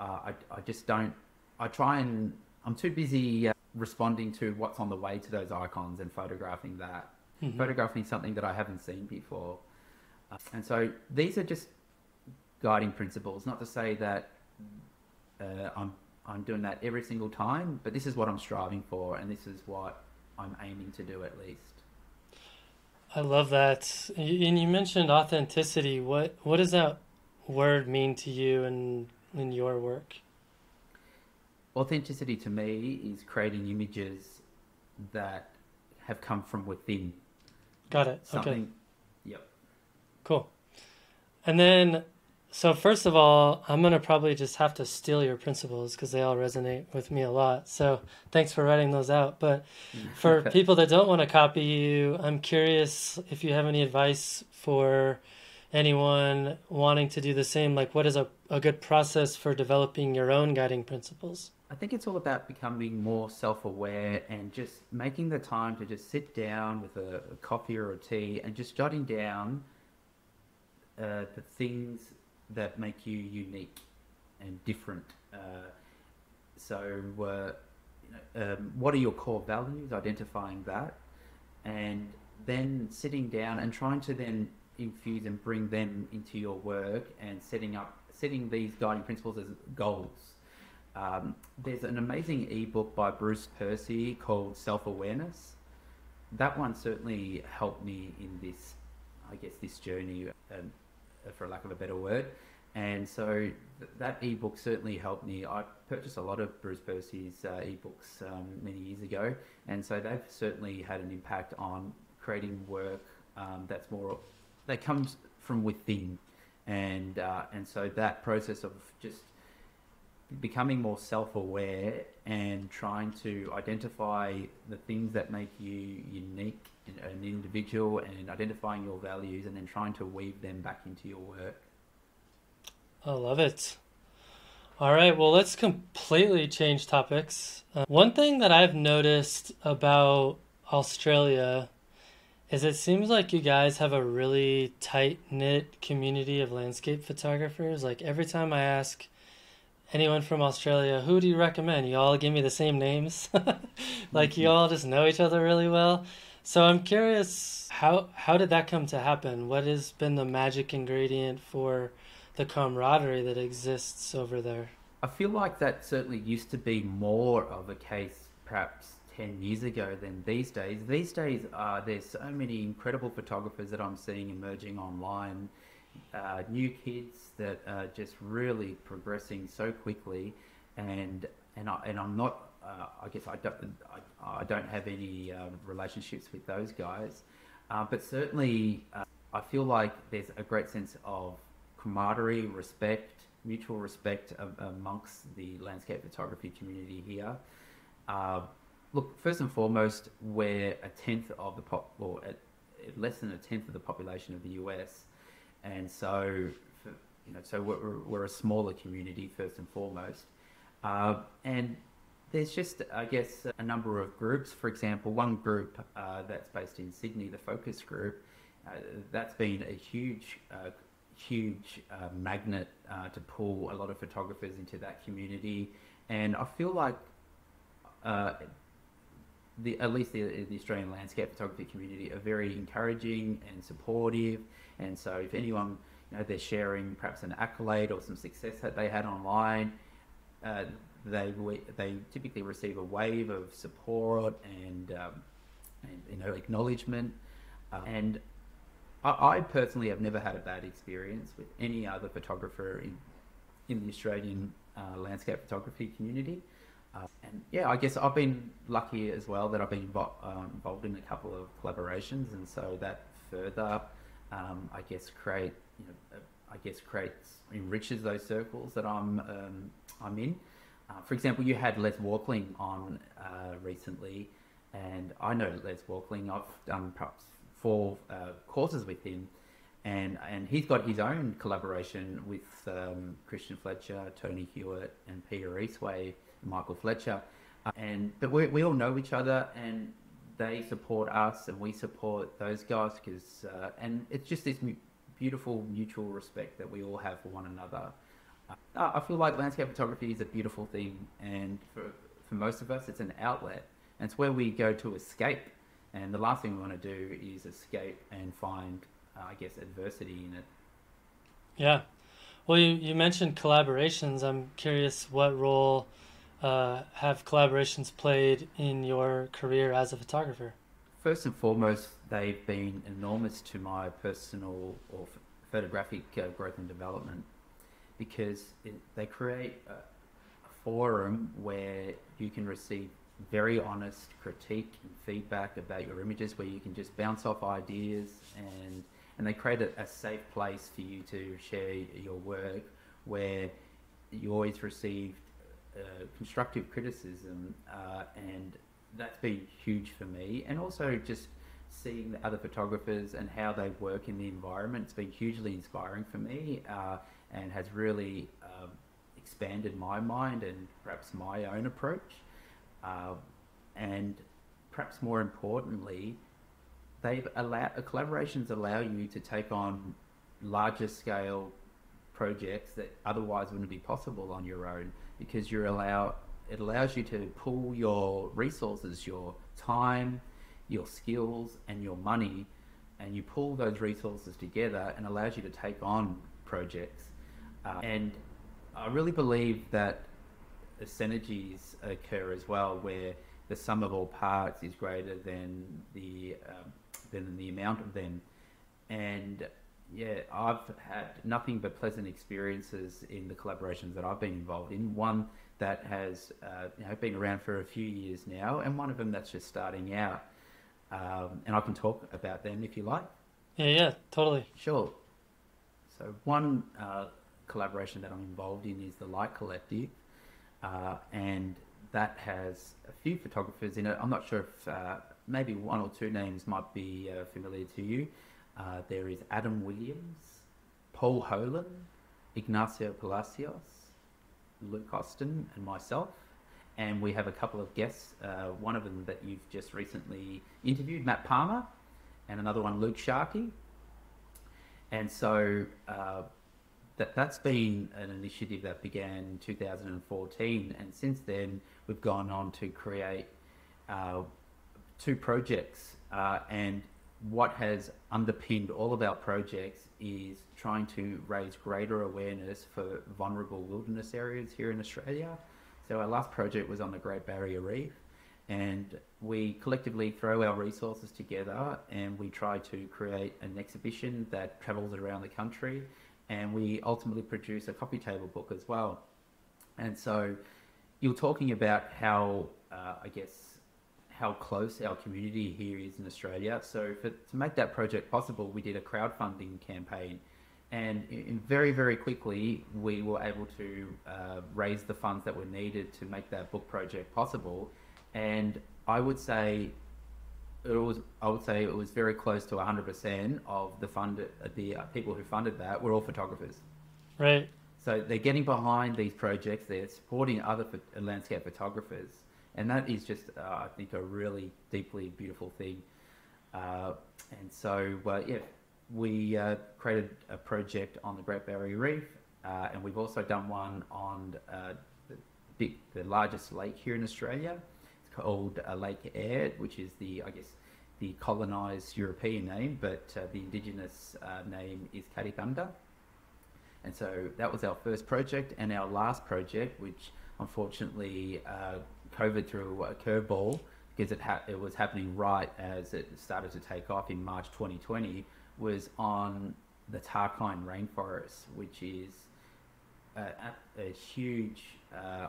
I just don't, I'm too busy responding to what's on the way to those icons and photographing that. Mm-hmm. Photographing something that I haven't seen before. And so these are just guiding principles, not to say that I'm doing that every single time, but this is what I'm striving for, and this is what I'm aiming to do at least. I love that. And you mentioned authenticity. What does that word mean to you in your work? Authenticity to me is creating images that have come from within. Got it. Something, okay. Yep. Cool. And then, so first of all, I'm going to probably just have to steal your principles because they all resonate with me a lot. So thanks for writing those out. But for people that don't want to copy you, I'm curious if you have any advice for anyone wanting to do the same. Like, what is a good process for developing your own guiding principles? I think it's all about becoming more self-aware and just making the time to just sit down with a coffee or a tea and just jotting down the things that make you unique and different. What are your core values? Identifying that, and then sitting down and trying to then infuse and bring them into your work and setting these guiding principles as goals. There's an amazing ebook by Bruce Percy called Self-Awareness. That one certainly helped me in this, I guess, this journey, for lack of a better word. And so that ebook certainly helped me. I purchased a lot of Bruce Percy's ebooks many years ago, and so they've certainly had an impact on creating work that comes from within. And so that process of just becoming more self-aware and trying to identify the things that make you unique in an individual and identifying your values and then trying to weave them back into your work. I love it. All right, well, let's completely change topics. One thing that I've noticed about Australia is it seems like you guys have a really tight-knit community of landscape photographers. Like every time I ask anyone from Australia, who do you recommend? You all give me the same names. Like you all just know each other really well. So I'm curious, how did that come to happen? What has been the magic ingredient for the camaraderie that exists over there? I feel like that certainly used to be more of a case perhaps 10 years ago than these days. These days, there's so many incredible photographers that I'm seeing emerging online. New kids that are just really progressing so quickly, and I'm not. I guess I don't have any relationships with those guys, but certainly I feel like there's a great sense of camaraderie, mutual respect amongst the landscape photography community here. Look, first and foremost, we're less than a tenth of the population of the US. And so, we're a smaller community first and foremost, and there's just, I guess, a number of groups. For example, one group that's based in Sydney, the Focus Group, that's been a huge magnet to pull a lot of photographers into that community, and I feel like at least the Australian landscape photography community are very encouraging and supportive. And so if anyone, they're sharing perhaps an accolade or some success that they had online, uh, they typically receive a wave of support and acknowledgement. And I personally have never had a bad experience with any other photographer in the Australian landscape photography community. And yeah, I guess I've been lucky as well that I've been involved in a couple of collaborations, and so that further, I guess, enriches those circles that I'm in. For example, you had Les Walkling on recently, and I know Les Walkling. I've done perhaps 4 courses with him, and he's got his own collaboration with Christian Fletcher, Tony Hewitt, and Peter Eastway, Michael Fletcher, but we all know each other, and they support us, and we support those guys, because and it's just this beautiful mutual respect that we all have for one another. I feel like landscape photography is a beautiful thing, and for most of us, it's an outlet, and it's where we go to escape. And the last thing we want to do is escape and find, I guess, adversity in it. Yeah. Well, you mentioned collaborations. I'm curious, what role have collaborations played in your career as a photographer? First and foremost, they've been enormous to my personal or photographic growth and development, because they create a forum where you can receive very honest critique and feedback about your images, where you can just bounce off ideas, and they create a safe place for you to share your work, where you always receive constructive criticism, and that's been huge for me. And also just seeing the other photographers and how they work in the environment, it's been hugely inspiring for me, and has really expanded my mind and perhaps my own approach. And perhaps more importantly, collaborations allow you to take on larger scale projects that otherwise wouldn't be possible on your own, because it allows you to pool your resources, your time, your skills, and your money, and you pull those resources together and allows you to take on projects. And I really believe that the synergies occur as well, where the sum of all parts is greater than the amount of them. And yeah, I've had nothing but pleasant experiences in the collaborations that I've been involved in. One that has been around for a few years now, and one of them that's just starting out. And I can talk about them if you like. Yeah, totally. Sure. So one collaboration that I'm involved in is the Light Collective, and that has a few photographers in it. I'm not sure if maybe 1 or 2 names might be familiar to you. There is Adam Williams, Paul Holan, Ignacio Palacios, Luke Austin, and myself. And we have a couple of guests, one of them that you've just recently interviewed, Matt Palmer, and another one, Luke Sharkey. And so that's been an initiative that began in 2014, and since then we've gone on to create 2 projects, and what has underpinned all of our projects is trying to raise greater awareness for vulnerable wilderness areas here in Australia. So our last project was on the Great Barrier Reef, and we collectively throw our resources together and we try to create an exhibition that travels around the country, and we ultimately produce a coffee table book as well. And so you're talking about how, how close our community here is in Australia. So to make that project possible, we did a crowdfunding campaign, and very, very quickly we were able to raise the funds that were needed to make that book project possible. And I would say it was very close to 100% of the people who funded that were all photographers. Right. So they're getting behind these projects, they're supporting other landscape photographers, and that is just, I think, a really deeply beautiful thing. And so, we created a project on the Great Barrier Reef, and we've also done one on the largest lake here in Australia. It's called Lake Eyre, which is the colonised European name, but the indigenous name is Katikanda. And so that was our first project, and our last project, which unfortunately, COVID threw a curveball because it was happening right as it started to take off in March 2020, was on the Tarkine rainforest, which is a huge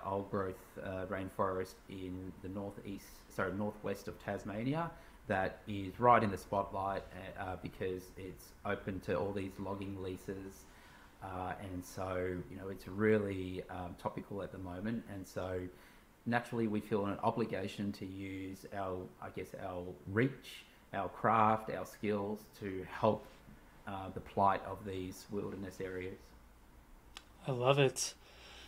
old growth rainforest in the northwest of Tasmania that is right in the spotlight because it's open to all these logging leases. And so, it's really topical at the moment. And so naturally we feel an obligation to use our reach, our craft, our skills to help the plight of these wilderness areas. I love it.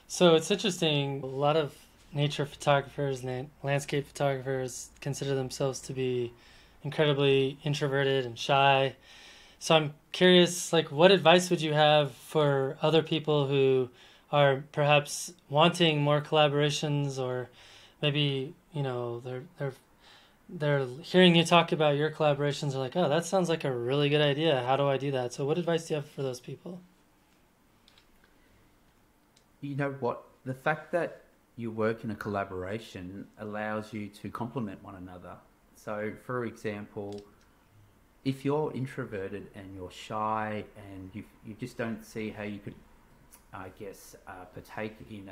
So it's interesting. A lot of nature photographers and landscape photographers consider themselves to be incredibly introverted and shy. So I'm curious, like, what advice would you have for other people who are perhaps wanting more collaborations, or maybe they're hearing you talk about your collaborations, are like, oh, that sounds like a really good idea. How do I do that? So what advice do you have for those people? You know what? The fact that you work in a collaboration allows you to complement one another. So, for example, if you're introverted and you're shy and you just don't see how you could, partake in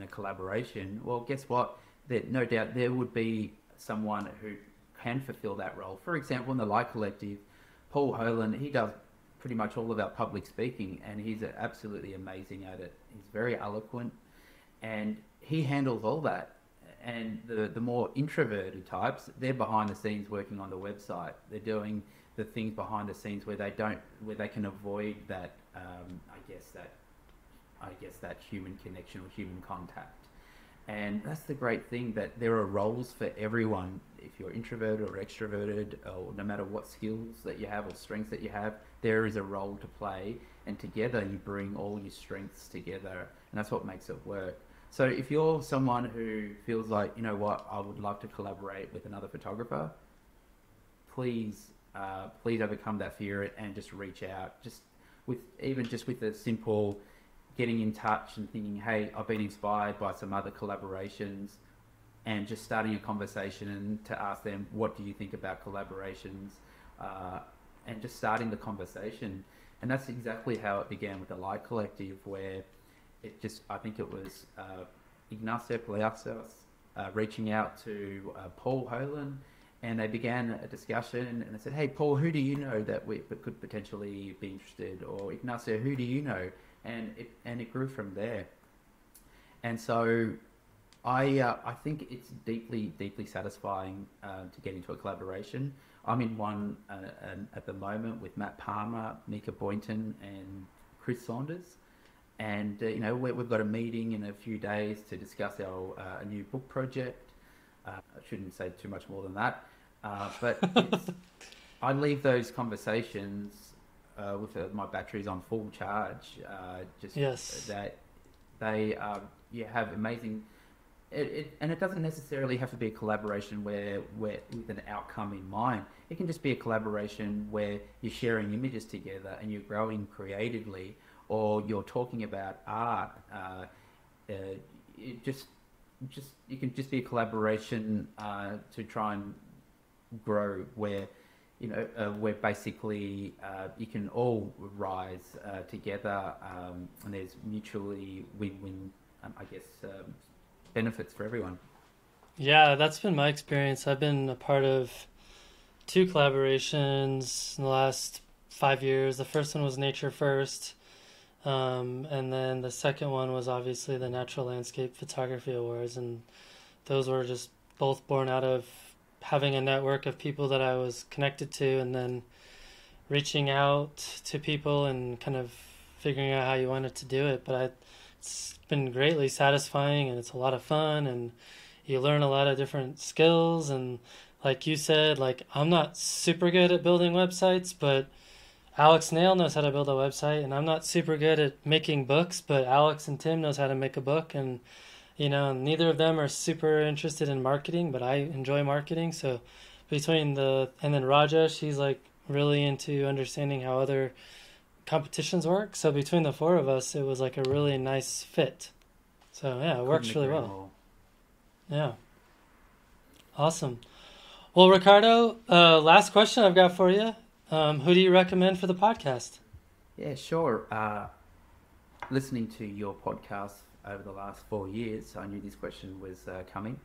a collaboration, well, guess what? No doubt there would be someone who can fulfill that role. For example, in the Light Collective, Paul Holan, he does pretty much all of our public speaking, and he's absolutely amazing at it. He's very eloquent, and he handles all that. And the more introverted types, they're behind the scenes working on the website. They're doing the things behind the scenes where they can avoid that that human connection or human contact. And that's the great thing, that there are roles for everyone. If you're introverted or extroverted, or no matter what skills that you have or strengths that you have, there is a role to play, and together you bring all your strengths together, and that's what makes it work. So if you're someone who feels like, you know what, I would love to collaborate with another photographer, please overcome that fear and just reach out. Just with a simple getting in touch and thinking, hey, I've been inspired by some other collaborations, and just starting a conversation to ask them, what do you think about collaborations? And just starting the conversation. And that's exactly how it began with the Light Collective, where I think it was Ignacio Palacios reaching out to Paul Holan, and they began a discussion, and they said, hey, Paul, who do you know that we could potentially be interested? Or Ignacio, who do you know? And it grew from there. And so I think it's deeply satisfying to get into a collaboration. I'm in one at the moment with Matt Palmer, Mika Boynton, and Chris Saunders. And we've got a meeting in a few days to discuss our a new book project. I shouldn't say too much more than that, but I leave those conversations with my batteries on full charge. Yes. That they have amazing. And it doesn't necessarily have to be a collaboration where with an outcome in mind. It can just be a collaboration where you're sharing images together and you're growing creatively, or you're talking about art. It can just be a collaboration to try and grow, where where basically you can all rise together, and there's mutually win-win, benefits for everyone. Yeah, that's been my experience. I've been a part of 2 collaborations in the last 5 years. The first one was Nature First, and then the second one was obviously the Natural Landscape Photography Awards, and those were just both born out of having a network of people that I was connected to, and then reaching out to people and kind of figuring out how you wanted to do it. But it's been greatly satisfying, and it's a lot of fun, and you learn a lot of different skills. And like you said, like, I'm not super good at building websites, but Alex Nail knows how to build a website, and I'm not super good at making books, but Alex and Tim knows how to make a book. And neither of them are super interested in marketing, but I enjoy marketing. So and then Rajesh, he's like really into understanding how other competitions work. So between the 4 of us, it was like a really nice fit. So yeah, it works Couldn't really agree well. more. Yeah, awesome. Well, Ricardo, last question I've got for you. Who do you recommend for the podcast? Yeah, sure. Listening to your podcast over the last 4 years, I knew this question was coming.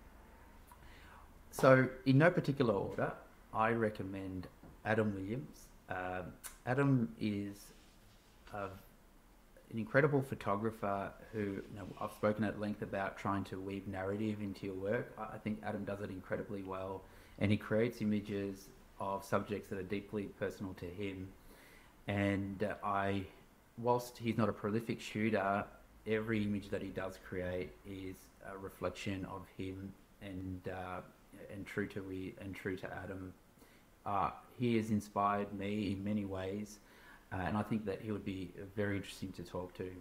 So, in no particular order, I recommend Adam Williams. Adam is an incredible photographer who, I've spoken at length about trying to weave narrative into your work. I think Adam does it incredibly well, and he creates images of subjects that are deeply personal to him. And whilst he's not a prolific shooter, every image that he does create is a reflection of him, and true to Adam. He has inspired me in many ways, and I think that he would be very interesting to talk to.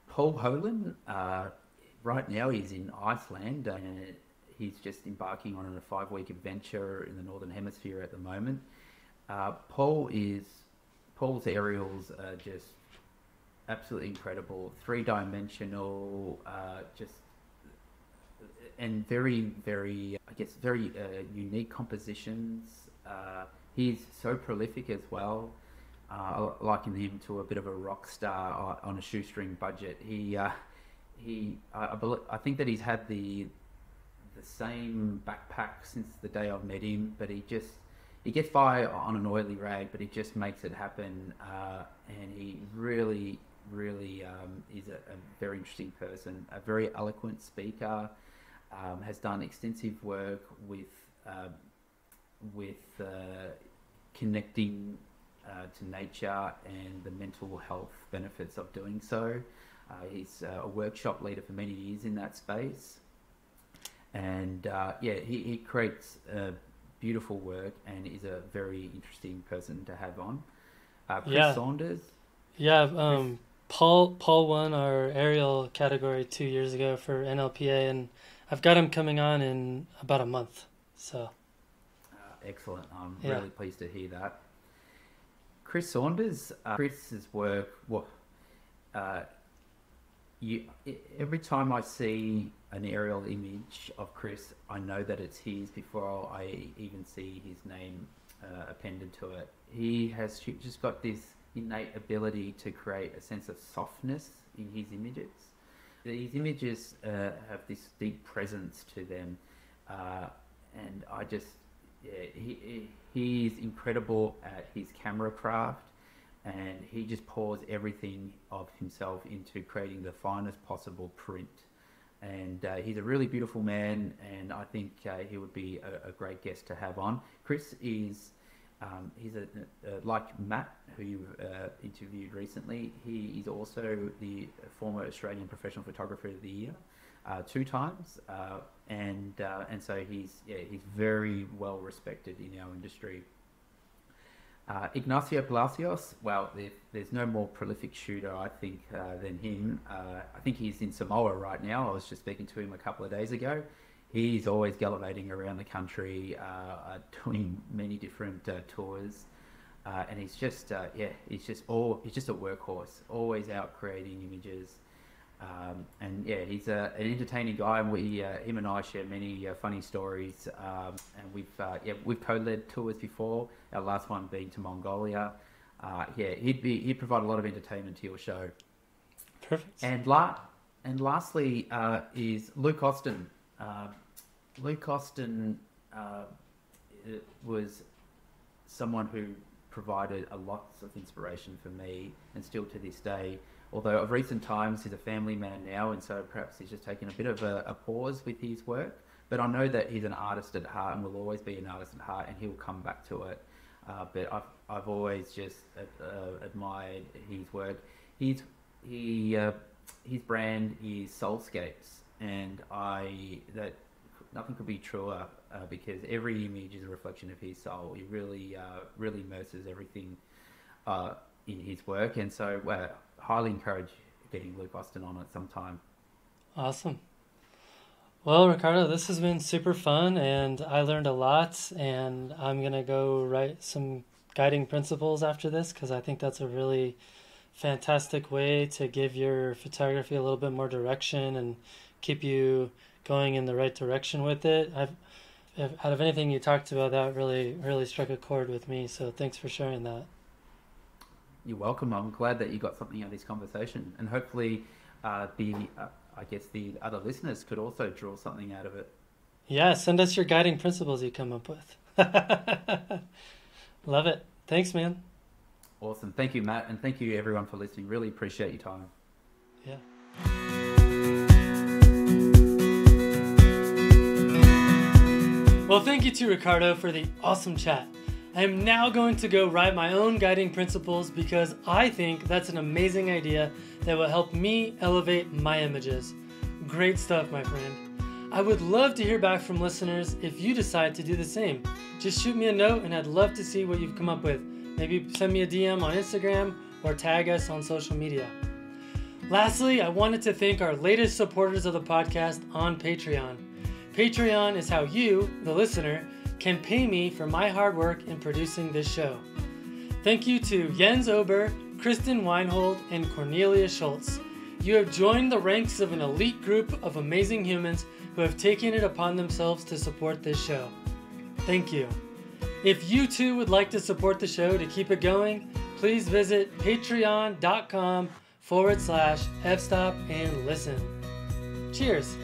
Paul Holan, right now he's in Iceland, and he's just embarking on a 5-week adventure in the Northern Hemisphere at the moment. Paul's aerials are just absolutely incredible, 3-dimensional, just and very, very, I guess, very unique compositions. He's so prolific as well. I liken him to a bit of a rock star on a shoestring budget. I think that he's had the same backpack since the day I've met him, but he gets by on an oily rag, but he just makes it happen. And he really, really is a very interesting person, a very eloquent speaker. Has done extensive work with connecting to nature and the mental health benefits of doing so. He's a workshop leader for many years in that space, and he creates beautiful work and is a very interesting person to have on. Chris Saunders. Yeah, Paul won our aerial category 2 years ago for NLPA, and I've got him coming on in about a month. So excellent. I'm really pleased to hear that. Chris Saunders. Chris's work. Every time I see an aerial image of Chris, I know that it's his before I even see his name appended to it. He has just got this innate ability to create a sense of softness in his images. These images have this deep presence to them, and I just, he's incredible at his camera craft, and he just pours everything of himself into creating the finest possible print. And he's a really beautiful man, and I think he would be a great guest to have on. Chris is, he's like Matt, who you interviewed recently. He is also the former Australian Professional Photographer of the Year 2 times, and so he's very well respected in our industry. Ignacio Palacios, well, there's no more prolific shooter, I think, than him. I think he's in Samoa right now. I was just speaking to him a couple of days ago. He's always gallivanting around the country, doing many different tours, and he's just a workhorse, always out creating images. And he's an entertaining guy, and him and I share many funny stories. And we've co-led tours before. Our last one being to Mongolia. He'd provide a lot of entertainment to your show. Perfect. And lastly is Luke Austin. Luke Austin was someone who provided a lot of inspiration for me, and still to this day. Although of recent times he's a family man now, and so perhaps he's just taken a bit of a pause with his work. But I know that he's an artist at heart and will always be an artist at heart, and he'll come back to it. But I've always just admired his work. His brand is Soulscapes, and nothing could be truer, because every image is a reflection of his soul. He really immerses everything in his work, and so highly encourage getting Luke Austin on at some time. Awesome. Well, Ricardo, this has been super fun, and I learned a lot, and I'm going to go write some guiding principles after this, because I think that's a really fantastic way to give your photography a little bit more direction and keep you going in the right direction with it. Out of anything you talked about, that really struck a chord with me. So thanks for sharing that. You're welcome. I'm glad that you got something out of this conversation, and hopefully, the other listeners could also draw something out of it. Yeah, send us your guiding principles you come up with. Love it. Thanks, man. Awesome. Thank you, Matt, and thank you everyone for listening. Really appreciate your time. Yeah. Well, thank you to Ricardo for the awesome chat. I am now going to go write my own guiding principles because I think that's an amazing idea that will help me elevate my images. Great stuff, my friend. I would love to hear back from listeners if you decide to do the same. Just shoot me a note and I'd love to see what you've come up with. Maybe send me a DM on Instagram or tag us on social media. Lastly, I wanted to thank our latest supporters of the podcast on Patreon. Patreon is how you, the listener, can pay me for my hard work in producing this show. Thank you to Jens Ober, Kristen Weinhold, and Cornelia Schultz. You have joined the ranks of an elite group of amazing humans who have taken it upon themselves to support this show. Thank you. If you too would like to support the show to keep it going, please visit patreon.com/fstop and listen. Cheers.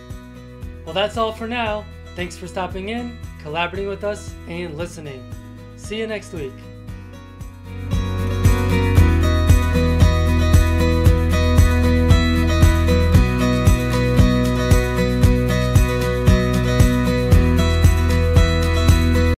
Well, that's all for now. Thanks for stopping in, collaborating with us, and listening. See you next week.